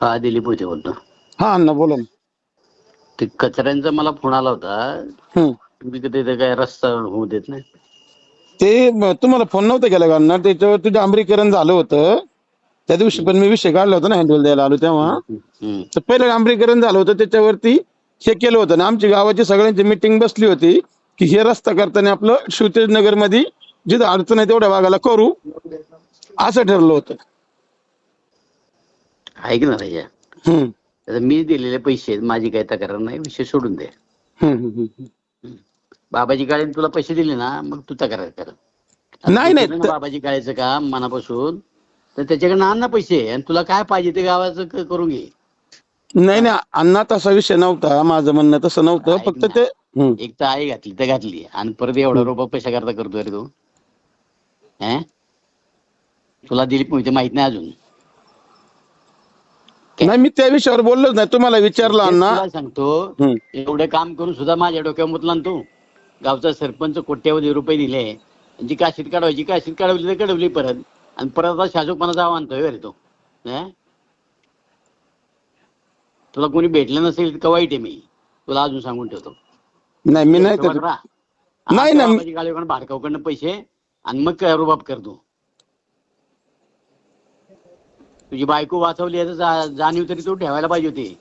हा, दिलीप होते बोलतो. हा अण्णा बोला ना. ते कचऱ्यांचा मला फोन आला होता. हम्म. तुम्ही तिथे काय रस्ता होऊ देत नाही. तुम्हाला फोन नव्हता केला का अण्णा? त्याच्यावरती डांबरीकरण झालं होतं त्या दिवशी, पण मी विषय काढला होता ना हँडल द्यायला आलो तेव्हा. हम्म. तर पहिलं डांबरीकरण झालं होतं, त्याच्यावरती हे केलं होतं ना, आमची गावाची सगळ्यांची मिटिंग बसली होती की हे रस्ता करताना आपलं शिवतेज नगर मध्ये जिथं अडचण आहे तेवढ्या भागाला करू, असं ठरलं होतं. ऐक ना राजा, हम्म. आता मी दिलेले पैसे आहेत, माझी काही तक्रार नाही, विषय सोडून दे. हम्म, हम्म, हम्म. बाबाजी काळेने तुला पैसे दिले ना, मग तू तक्रार कर. आता नाही तू नाही केलं ना बाबाजी काळेचं काम मनापासून, तर त्याच्याकडे आण ना पैसे, आणि तुला काय पाहिजे ते गावाचं करून घे. नाही नाही अण्णा, तसा विषय नव्हता, माझं म्हणणं तसं नव्हतं. ऐक फक्त ना, ते एक तर आई घातली तर घातली, आणि परत एवढा रुपये पैसा करता करतोय रे तू. तुला दिलीप मोहिते माहित नाही अजून? नाही, मी त्या विषयावर बोललोच नाही, तुम्हाला विचारलं तेच अण्णा. तुला सांगतो, एवढे काम करून सुद्धा माझ्या डोक्यावर मुतला ना तू. गावचा सरपंच कोट्यावधी रुपये दिले, जी काशीत काढवायची काशीत काढवली तर काढवली परत, आणि परत आता शाजूकपणाचा आणतोय रे तो. तुला कोणी भेटलं नसेल इतकं वाईट आहे मी, तुला अजून सांगून ठेवतो. नाही मी नाही हिशोबात राहा. नाही आता ना. बाबाजी गाळेकडून भाडकावकडनं पैसे, आणि मग रुबाब करतो. तुझी बायको वाचवली याचं जाणीव तरी तू ठेवायला पाहिजे होती.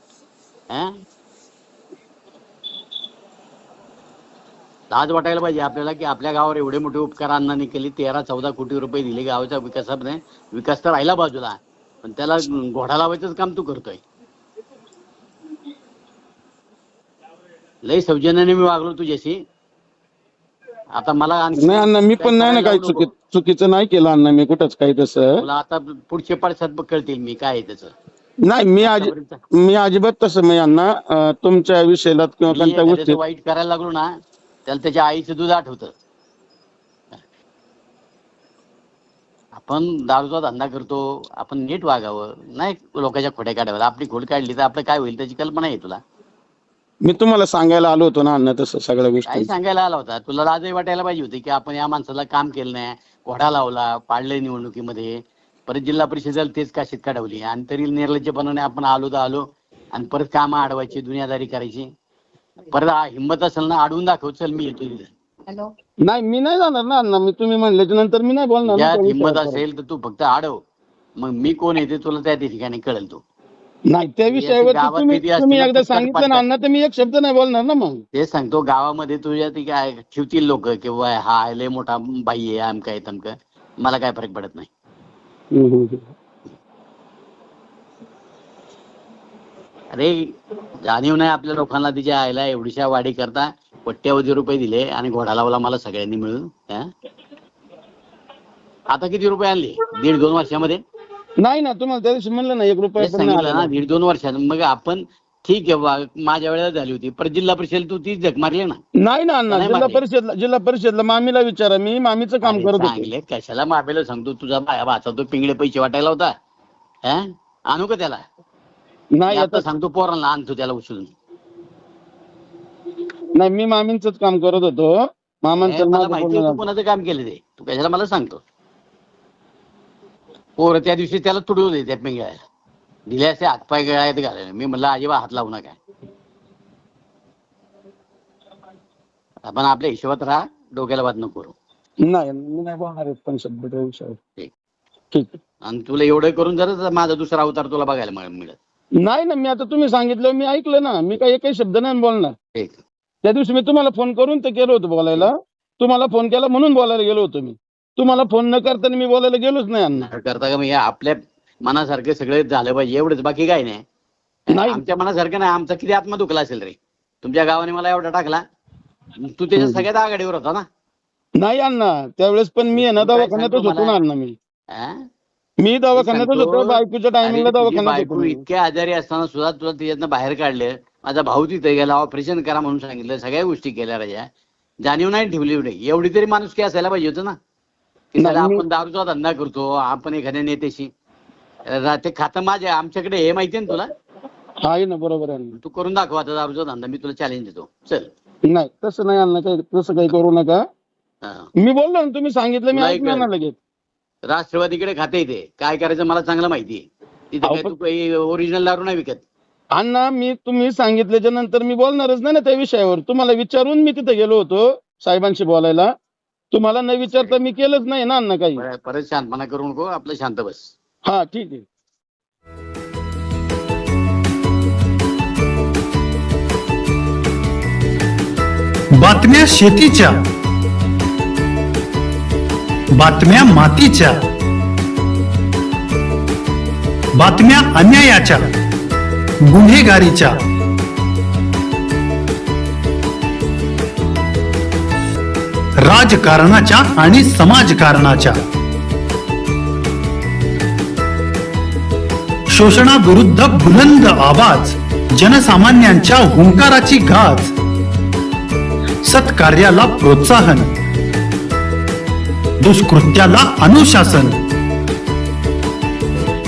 लाज वाटायला पाहिजे आपल्याला की आपल्या गावावर एवढे मोठे उपकार अण्णांनी केले. 13-14 कोटी रुपये दिले गावाच्या विकासाने. विकास तर राहिला बाजूला, पण त्याला घोडा लावायचंच काम तू करतोय. लय सौजन्याने मी वागलो तुझ्याशी. आता मला नाही अण्णा, मी पण नाही ना काही चुकीचं नाही केलं अण्णा, मी कुठंच काही तसं. तुला आता पुढचे पडसाद कळतील मी काय आहे त्याचं. नाही, मी अजिबात तसं मी अण्णा तुमच्या विषयाला किंवा कोणत्या गोष्टीत वाईट करायला लागलो ना, त्याला त्याच्या आईचं दूध आठवतं. आपण दारूचा धंदा करतो, आपण नीट वागावं, नाही लोकांच्या खोड्या काढाव्या. आपली खोड काढली तर आपलं काय होईल त्याची कल्पना आहे तुला? मी तुम्हाला सांगायला आलो होतो ना अण्णा, तसं सगळ्या काही गोष्टी सांगायला आला होता? तुला लाजही वाटायला पाहिजे होती की आपण या माणसाला काम केलं नाही, घोडा लावला, पाडले निवडणुकीमध्ये, परत जिल्हा परिषदेला तेच काशीत काढवली, आणि तरी निर्लज्जपणाने आपण आलो तर आलो, आणि परत कामं अडवायची, दुनियादारी करायची. परत हिंमत असेल ना, अडवून दाखव, चल मी येतो तिथे. नाही, मी नाही जाणार ना अण्णा. मी तुम्ही म्हणल्याच्या नंतर मी नाही बोलणार ना. ज्यात हिंमत असेल तर तू फक्त अडव, मग मी कोण येते तुला त्या ठिकाणी कळेल. तू नाही, त्या विषयावर तुम्ही एकदा सांगितलं ना अण्णा, तर मी एक शब्द नाही बोलणार ना. मग तेच सांगतो, गावामध्ये तुझ्या ती काय ठेवतील लोक किंवा हा लय मोठा बाई आहे, आमका आहे तमका, मला काय फरक पडत नाही. अरे जाणीव नाही आपल्या लोकांना, तिच्या आईला एवढीशा वाढी करता कोट्यावधी रुपये दिले आणि घोडा लावला मला सगळ्यांनी मिळून. आता किती रुपये आणले 1.5-2 वर्षामध्ये? नाही ना, तुम्हाला त्या दिवशी म्हणलं ना 1 रुपया पण नाही सांगितलं ना, आला. 1.5-2 वर्षात. मग आपण ठीक आहे, माझ्या वेळेला झाली होती, पण जिल्हा परिषद तू तीच झक मारली ना. नाही ना अण्णा, जिल्हा परिषदला मामीला विचारा, मी मामीचं काम करत होतो. चांगले कशाला माफेला सांगतो, तुझा भाचा तो पिंगळे पैसे वाटायला होता. आणू का त्याला? नाही आता सांगतो पोरांना आणतो त्याला उचलून. नाही, मी मामींचंच काम करत होतो. मामांचं मला माहिती तू कोणाचं काम केलं ते, तू कशाला मला सांगतो? पोरं त्या दिवशी त्याला तुडवले, त्या पिंगळ्याला दिले असे हातपाय गळ्यात घालायला. मी म्हणलं अजिबात हात लावू नका, आपण आपल्या हिशोबात राहा, डोक्याला बात नको करू. नाही, मी नाही बोलणार पण शब्द त्या विषयावर. ठीक. आणि तुला एवढं करून जर माझा दुसरा अवतार तुला बघायला मिळत नाही ना. मी आता तुम्ही सांगितलं, मी ऐकलं ना, मी काही एकही शब्द नाही बोलणार. ठीक. त्या दिवशी मी तुम्हाला फोन करून तर गेलो होतो बोलायला. तुम्हाला फोन केला म्हणून बोलायला गेलो होतो मी. तुम्हाला फोन न करताना मी बोलायला गेलोच नाही अण्णा. करता का मी आपल्या मनासारखं सगळं झालं पाहिजे एवढंच, बाकी काय नाही. आमच्या मनासारखं नाही. आमचा किती आत्मा दुखला असेल रे, तुमच्या गावाने मला एवढा टाकला, तू त्याच्या सगळ्यात आघाडीवर होता ना. नाही अण्णा, त्यावेळेस पण मी आहे ना दवाखान्यातच होतो ना अण्णा. मी दवाखान्यातच होतो, बायकोच्या टायमिंगला दवाखान्यात होतो. इतक्या आजारी असताना सुद्धा तुला त्याच्यातनं बाहेर काढले. माझा भाऊ तिथे गेला, ऑपरेशन करा म्हणून सांगितलं, सगळ्या गोष्टी केल्या राजा. जाणीव नाही ठेवली एवढी तरी माणूस की असायला पाहिजे होतं ना. की आपण दारूचा धंदा करतो, आपण एखाद्या नेत्याशी ते खातं माझ्या आमच्याकडे हे माहितीये ना तुला? आहे ना, बरोबर आहे. तू करून दाखव आता दारूचा धंदा, मी तुला चॅलेंज देतो, चल. नाही तसं नाही अण्णा, तसं काही करू नका. मी बोललो ना, तुम्ही सांगितलं, मी ऐकलं ना लगेच. राष्ट्रवादीकडे खाते येते, काय करायचं मला चांगलं माहिती आहे. तिथे अहो, काय तू काही ओरिजिनल दारू नाही विकत. अण्णा मी तुम्ही सांगितल्याच्या नंतर मी बोलणारच नाही ना त्या विषयावर. तुम्हाला विचारून मी तिथे गेलो होतो साहेबांशी बोलायला. तुम्हाला न विचारता मी केलंच नाही ना अण्णा काही. परत शांतपणा करू नको, आपलं शांत बस. हा ठीक आहे. बातम्या शेतीच्या, बातम्या मातीच्या, बातम्या अन्यायाच्या, गुन्हेगारीच्या, राजकारणाच्या आणि समाजकारणाच्या, शोषणाविरुद्ध बुलंद आवाज, जनसामान्यांच्या हुंकाराची गाज, सत्कार्याला प्रोत्साहन, दुष्कृत्याला अनुशासन,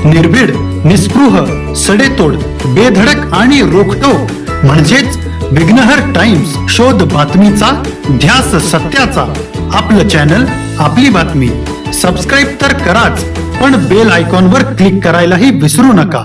निर्भीड, निस्पृह, सडेतोड, बेधडक आणि रोखटोक म्हणजेच विघ्नहर टाइम्स. शोध बातमीचा, ध्यास सत्याचा. आपलं चॅनल, आपली बातमी. सबस्क्राईब तर कराच, पण बेल आयकॉनवर क्लिक करायलाही विसरू नका.